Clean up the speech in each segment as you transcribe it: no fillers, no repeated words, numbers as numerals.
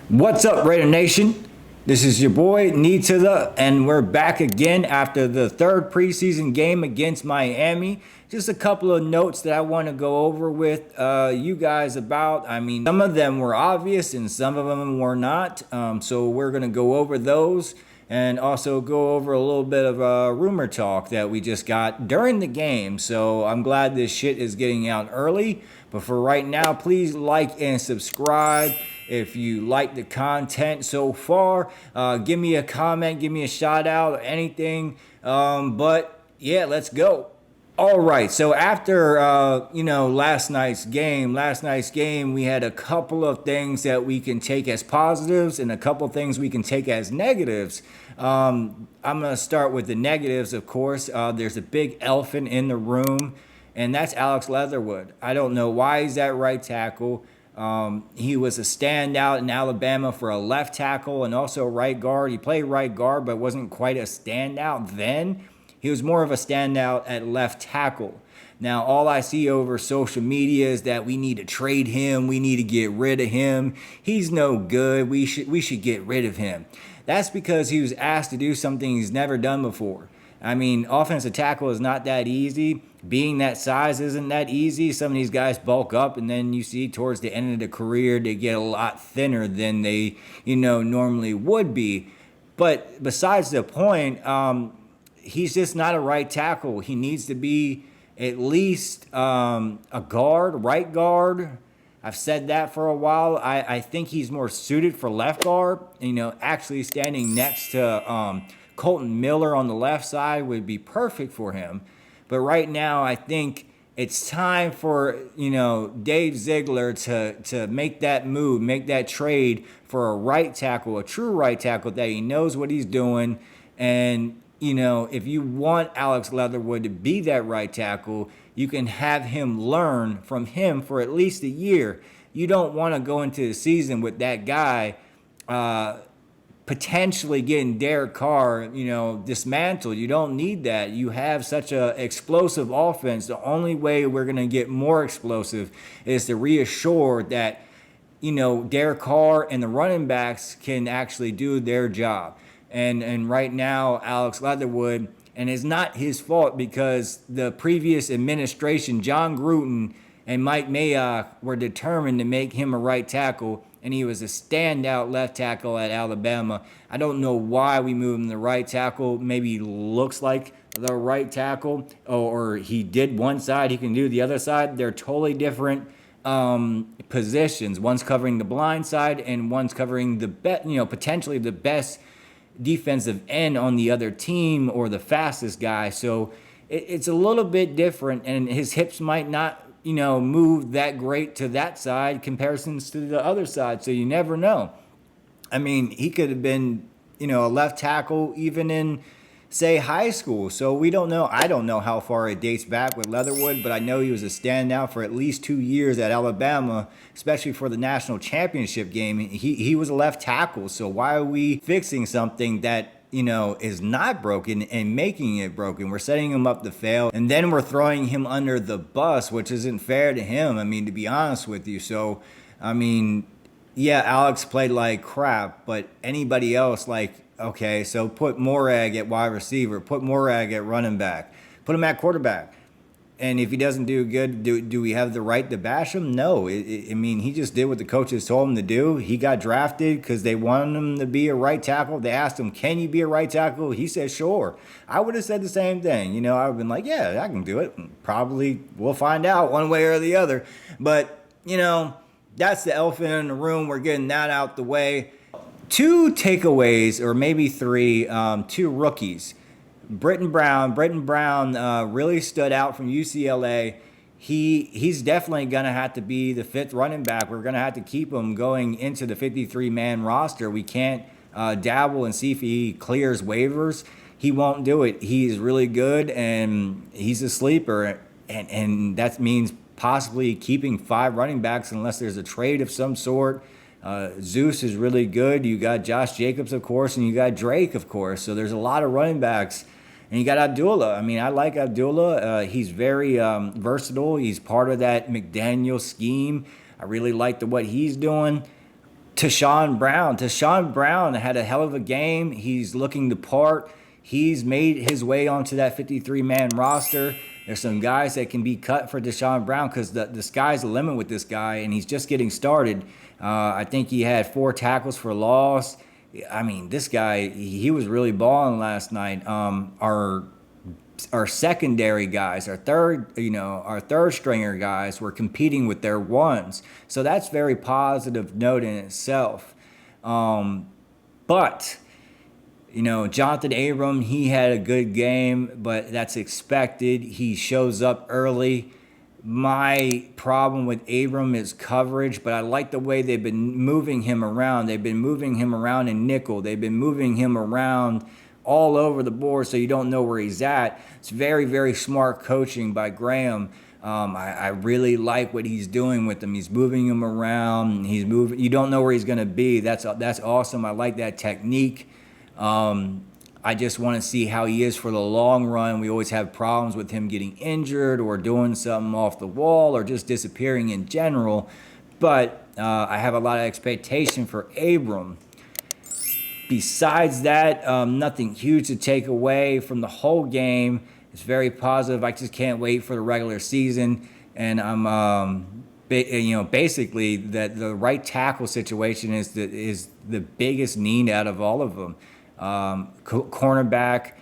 What's up, Raider Nation? This is your boy, Nita, and we're back again after the third preseason game against Miami. Just a couple of notes that I want to go over with you guys about. I mean, some of them were obvious and some of them were not. So we're going to go over those and also go over a little bit of rumor talk that we just got during the game. So I'm glad this shit is getting out early. But for right now, please like and subscribe. If you like the content so far, give me a comment, give me a shout out, anything. But yeah, let's go. All right, so after last night's game, we had a couple of things that we can take as positives and a couple of things we can take as negatives. I'm gonna start with the negatives, of course. There's a big elephant in the room, and that's Alex Leatherwood. I don't know why he's at right tackle. He was a standout in Alabama for a left tackle and also right guard. He played right guard, but wasn't quite a standout then. He was more of a standout at left tackle. Now, all I see over social media is that we need to trade him. We need to get rid of him. He's no good. We should get rid of him. That's because he was asked to do something he's never done before. I mean, offensive tackle is not that easy. Being that size isn't that easy. Some of these guys bulk up, and then you see towards the end of the career, they get a lot thinner than they, normally would be. But besides the point, he's just not a right tackle. He needs to be at least a guard, right guard. I've said that for a while. I think he's more suited for left guard. Actually standing next to Colton Miller on the left side would be perfect for him. But right now, I think it's time for, Dave Ziegler to make that move, make that trade for a right tackle, a true right tackle that he knows what he's doing. And, if you want Alex Leatherwood to be that right tackle, you can have him learn from him for at least a year. You don't want to go into the season with that guy potentially getting Derek Carr, dismantled. You don't need that. You have such a explosive offense. The only way we're going to get more explosive is to reassure that, Derek Carr and the running backs can actually do their job. And right now, Alex Leatherwood, and it's not his fault because the previous administration, John Gruden and Mike Mayock, were determined to make him a right tackle, and he was a standout left tackle at Alabama. I don't know why we moved him to right tackle. Maybe he looks like the right tackle, or he did one side, he can do the other side. They're totally different positions. One's covering the blind side, and one's covering the potentially the best defensive end on the other team or the fastest guy. So it's a little bit different, and his hips might not move that great to that side comparisons to the other side. So you never know. I mean, he could have been, a left tackle even in, say, high school. So we don't know. I don't know how far it dates back with Leatherwood, but I know he was a standout for at least 2 years at Alabama, especially for the national championship game. He was a left tackle. So why are we fixing something that is not broken and making it broken? We're setting him up to fail, and then we're throwing him under the bus, which isn't fair to him. I mean, to be honest with you. So, I mean, yeah, Alex played like crap, but anybody else, okay, so put Morag at wide receiver, put Morag at running back, put him at quarterback. And if he doesn't do good, do we have the right to bash him? No. I mean, he just did what the coaches told him to do. He got drafted because they wanted him to be a right tackle. They asked him, can you be a right tackle? He said, sure. I would have said the same thing. I would have been like, yeah, I can do it. Probably we'll find out one way or the other. But, that's the elephant in the room. We're getting that out the way. 2 takeaways, or maybe 3, 2 rookies. Britton Brown really stood out from UCLA. He's definitely going to have to be the 5th running back. We're going to have to keep him going into the 53-man roster. We can't dabble and see if he clears waivers. He won't do it. He's really good, and he's a sleeper. And that means possibly keeping 5 running backs unless there's a trade of some sort. Zeus is really good. You got Josh Jacobs, of course, and you got Drake, of course. So there's a lot of running backs. And you got Abdullah. I mean, I like Abdullah. He's very versatile. He's part of that McDaniel scheme. I really like what he's doing. Tashawn Brown had a hell of a game. He's looking the part. He's made his way onto that 53-man roster. There's some guys that can be cut for Tashawn Brown because the sky's the limit with this guy, and he's just getting started. I think he had 4 tackles for loss. I mean, this guy, he was really balling last night. Our secondary guys, our third stringer guys were competing with their ones. So that's very positive note in itself. But Jonathan Abram, he had a good game, but that's expected. He shows up early. My problem with Abram is coverage, but I like the way they've been moving him around. They've been moving him around in nickel. They've been moving him around all over the board so you don't know where he's at. It's very, very smart coaching by Graham. I really like what he's doing with him. He's moving him around. He's moving. You don't know where he's going to be. That's awesome. I like that technique. I just want to see how he is for the long run. We always have problems with him getting injured or doing something off the wall or just disappearing in general. But I have a lot of expectation for Abram. Besides that, nothing huge to take away from the whole game. It's very positive. I just can't wait for the regular season. And I'm, basically that the right tackle situation is the biggest need out of all of them. Cornerback,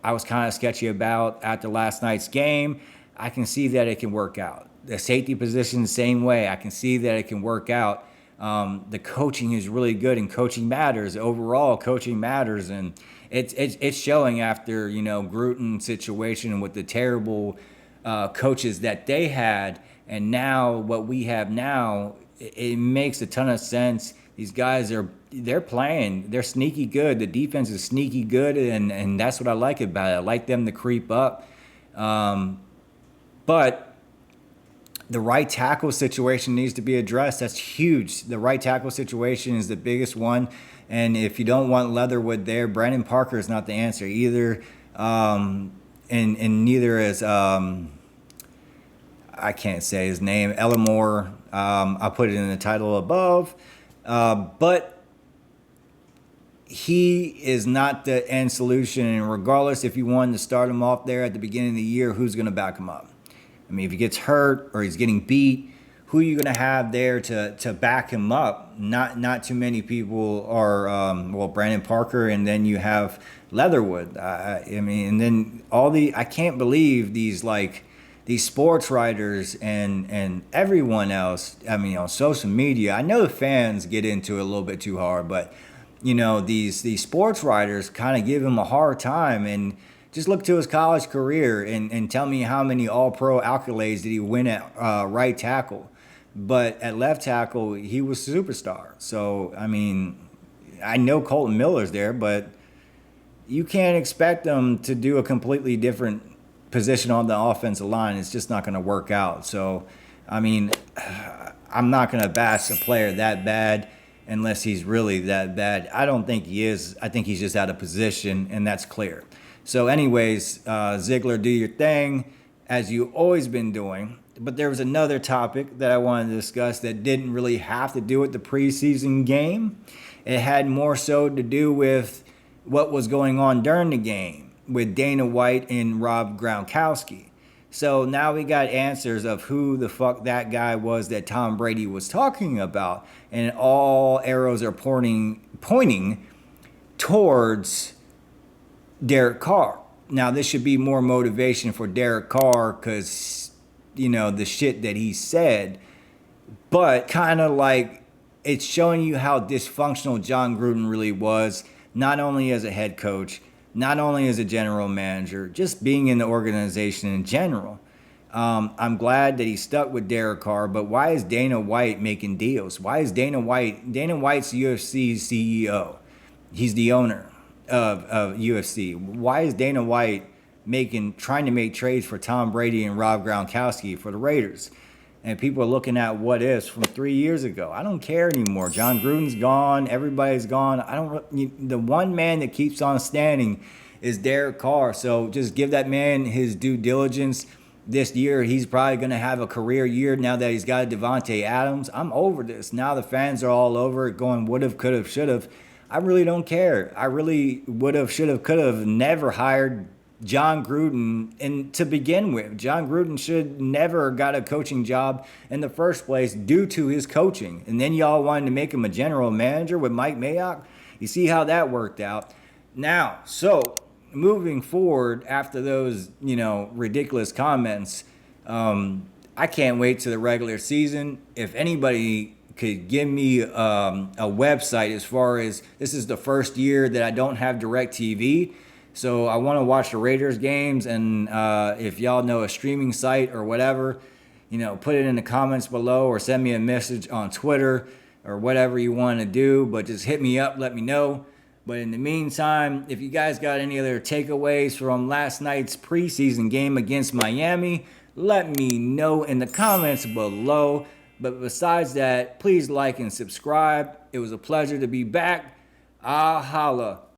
I was kind of sketchy about after last night's game. I can see that it can work out. The safety position, same way. I can see that it can work out. The coaching is really good, and coaching matters. Overall, coaching matters, and it's showing after Gruden situation with the terrible coaches that they had, and now what we have now. It makes a ton of sense. These guys they're playing. They're sneaky good. The defense is sneaky good, and that's what I like about it. I like them to creep up, but the right tackle situation needs to be addressed. That's huge. The right tackle situation is the biggest one. And if you don't want Leatherwood there, Brandon Parker is not the answer either. And neither is, I can't say his name, Ellimore. I'll put it in the title above. But he is not the end solution. And regardless if you wanted to start him off there at the beginning of the year, who's going to back him up? I mean, if he gets hurt or he's getting beat, who are you going to have there to back him up? Not too many people are, Brandon Parker, and then you have Leatherwood. And then I can't believe these sports writers and everyone else, on social media. I know the fans get into it a little bit too hard, but, these sports writers kind of give him a hard time. And just look to his college career and tell me how many all-pro accolades did he win at right tackle. But at left tackle, he was a superstar. So, I know Colton Miller's there, but you can't expect them to do a completely different position on the offensive line. It's just not going to work out. So, I'm not going to bash a player that bad unless he's really that bad. I don't think he is. I think he's just out of position, and that's clear. So anyways, Ziegler, do your thing, as you've always been doing. But there was another topic that I wanted to discuss that didn't really have to do with the preseason game. It had more so to do with what was going on during the game with Dana White and Rob Gronkowski. So now we got answers of who the fuck that guy was that Tom Brady was talking about. And all arrows are pointing towards Derek Carr. Now, this should be more motivation for Derek Carr because, the shit that he said. But kind of like it's showing you how dysfunctional John Gruden really was, not only as a head coach, not only as a general manager, just being in the organization in general. I'm glad that he stuck with Derek Carr, but why is Dana White making deals? Why is Dana White's UFC CEO? He's the owner of UFC. Why is Dana White trying to make trades for Tom Brady and Rob Gronkowski for the Raiders? And people are looking at what ifs from 3 years ago. I don't care anymore. John Gruden's gone. Everybody's gone. The one man that keeps on standing is Derek Carr. So just give that man his due diligence. this year he's probably going to have a career year now that he's got Devontae Adams. I'm over this. Now the fans are all over it going, would have, could have, should have. I really don't care. I really would have, should have, could have never hired John Gruden. And to begin with, John Gruden should never got a coaching job in the first place due to his coaching. And then y'all wanted to make him a general manager with Mike Mayock. You see how that worked out. Now, so moving forward after those, ridiculous comments, I can't wait to the regular season. If anybody could give me a website, as far as this is the first year that I don't have DirecTV, so I want to watch the Raiders games, and if y'all know a streaming site or whatever, put it in the comments below or send me a message on Twitter or whatever you want to do, but just hit me up, let me know. But in the meantime, if you guys got any other takeaways from last night's preseason game against Miami, let me know in the comments below. But besides that, please like and subscribe. It was a pleasure to be back. Ah, holla.